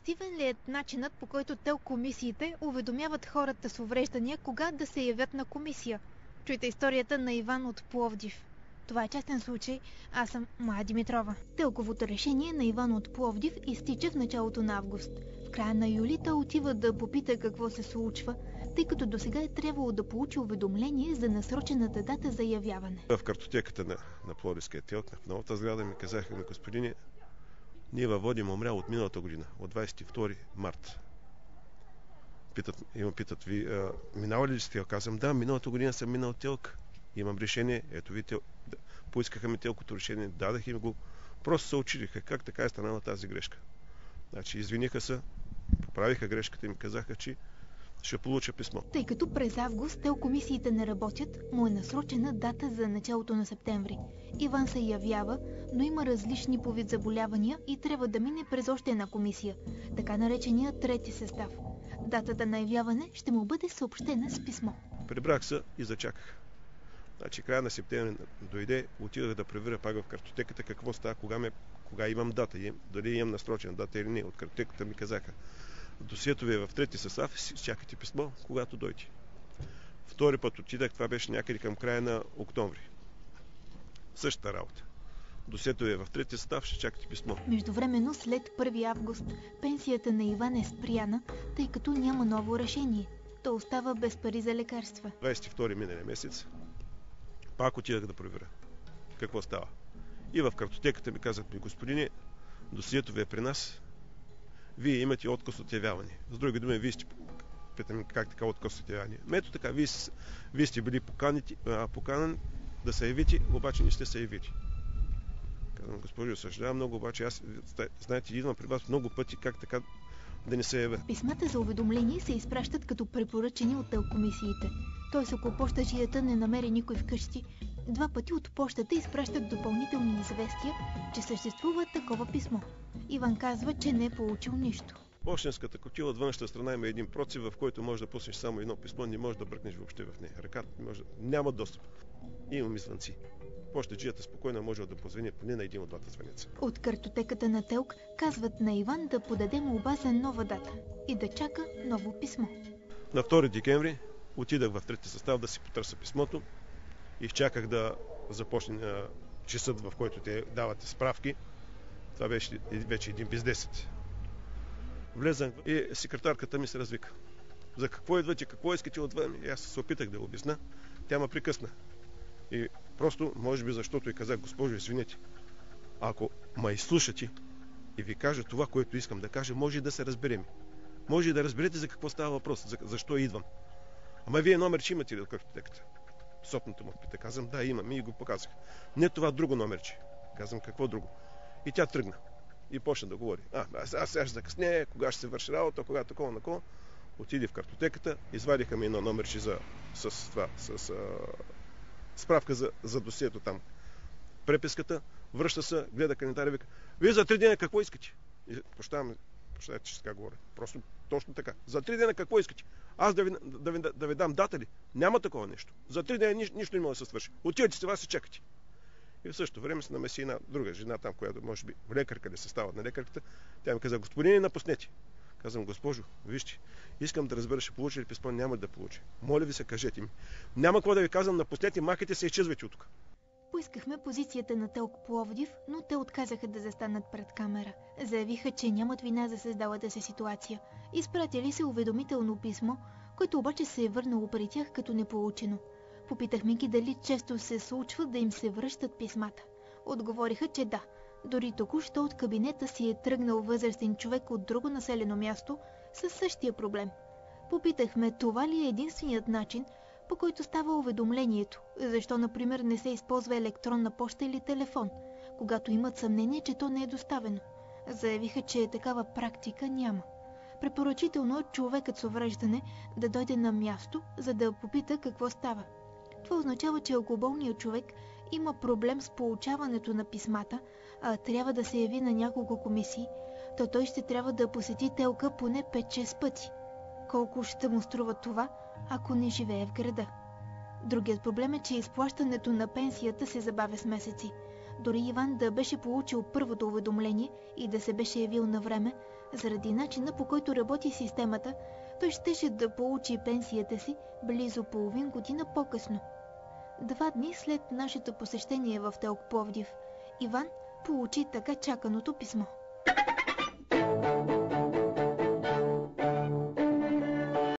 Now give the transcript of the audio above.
ефективен ли е начинът, по който телкомисиите уведомяват хората с увреждания кога да се явят на комисия? Чуйте историята на Иван от Пловдив. Това е частен случай. Аз съм Мая Димитрова. Телковото решение на Иван от Пловдив изтича в началото на август. В края на юли той отива да попита какво се случва, тъй като досега е трябвало да получи уведомление за насрочената дата за явяване. В картотеката на Пловдивския телк, в новата сграда, ми казаха: господине, ние във Водим умрял от миналата година, от 22 март. Питат, ви минава ли сте? Казвам: да, миналата година съм минал телк. Имам решение, ето ви поискаха ми телкото решение, дадах им го. Просто се училиха как така е станала тази грешка. Значи извиниха се, поправиха грешката и ми казаха, че ще получа писмо. Тъй като през август телкомисиите не работят, му е насрочена дата за началото на септември. Иван се явява, но има различни по вид заболявания и трябва да мине през още една комисия, така наречения трети състав. Датата на явяване ще му бъде съобщена с писмо. Прибрах се и зачаках. Значи края на септември дойде, отидах да проверя пак в картотеката какво става, кога имам дата, дали имам насрочена дата или не. От картотеката ми казаха: досието ви е в трети състав, чакайте писмо, когато дойде. Втори път отидах, това беше някъде към края на октомври. Същата работа. Досието ви е в трети състав, ще чакате писмо. Междувременно, след 1 август, пенсията на Иван е спряна, тъй като няма ново решение. Той остава без пари за лекарства. 22 миналия месец пак отидах да проверя какво става. И в картотеката ми казват: господине, досието ви е при нас, вие имате отказ от явяване. С други думи, вие сте... Питам как така отказ от явяване. Ето така, вие сте били поканен да се явите, обаче не сте се явили. Казвам: госпожо, съжалявам много, обаче аз, знаете, идвам при вас много пъти, как така да не се явя. Писмата за уведомление се изпращат като препоръчени от телкомисиите. Тоест, ако пощаджията не намери никой вкъщи, 2 пъти от пощата изпращат допълнителни известия, че съществува такова писмо. Иван казва, че не е получил нищо. Пощенската кутия от външната страна има един процив, в който можеш да пуснеш само едно писмо, не можеш да бръкнеш въобще в нея. Ръката няма достъп. Имам звънци. Пощаджията спокойно може да позвъни поне на един от двата звънеца. От картотеката на ТЕЛК казват на Иван да подаде молба за нова дата и да чака ново писмо. На 2 декември отидах в трети състав да си потърся писмото и изчаках да започне часът, в който те давате справки. Това беше вече 1 без 10. Влезах и секретарката ми се развика: за какво идвате, какво искате отвън? И аз се опитах да обясня. Тя ме прекъсна. И просто, може би защото и казах: госпожо, извинете, ако ме изслушате и ви кажа това, което искам да кажа, може да се разберем. Може да разберете за какво става въпрос, защо идвам. Ама вие номер че имате ли от картотеката? Сопната му пита. Казвам: да, имам, и го показах. Не това, друго номерче. Казвам: какво друго? И тя тръгна. И почна да говори: аз сега ще закъснея, кога ще се върши работа, кога такова, накова. Отиде в картотеката, извадиха ми едно номерче с справка за досието там. Преписката, връща се, гледа календаря и вика: вие за 3 дена какво искате? И прощавайте, че сега говоря. Просто точно така. За 3 дена какво искате? Аз да ви дам дата ли? Няма такова нещо. За 3 дена нищо не може да се свърши. Отивате си вас и чакате. И в същото време се намеси една друга жена там, която може би лекарка ли се става на лекарката. Тя ми каза: господине, напуснете. Казвам: госпожо, вижте, искам да разбера, ще получи ли писмо, няма да получи. Моля ви се, кажете ми. Няма какво да ви казвам, напуснете, махайте се и изчезвайте от тук. Поискахме позицията на ТЕЛК Пловдив, но те отказаха да застанат пред камера. Заявиха, че нямат вина за създалата се ситуация. Изпратили се уведомително писмо, което обаче се е върнало при тях като неполучено. Попитахме ги дали често се случва да им се връщат писмата. Отговориха, че да. Дори току-що от кабинета си е тръгнал възрастен човек от друго населено място със същия проблем. Попитахме това ли е единственият начин, по който става уведомлението, защо, например, не се използва електронна поща или телефон, когато имат съмнение, че то не е доставено. Заявиха, че такава практика няма. Препоръчително е човекът с увреждане да дойде на място, за да попита какво става. Това означава, че ако болният човек има проблем с получаването на писмата, а трябва да се яви на няколко комисии, то той ще трябва да посети телка поне 5-6 пъти. Колко ще му струва това, ако не живее в града? Другият проблем е, че изплащането на пенсията се забавя с месеци. Дори Иван да беше получил първото уведомление и да се беше явил на време, Заради начина, по който работи системата, той щеше да получи пенсията си близо половин година по-късно. 2 дни след нашето посещение в ТЕЛК Пловдив, Иван получи така чаканото писмо.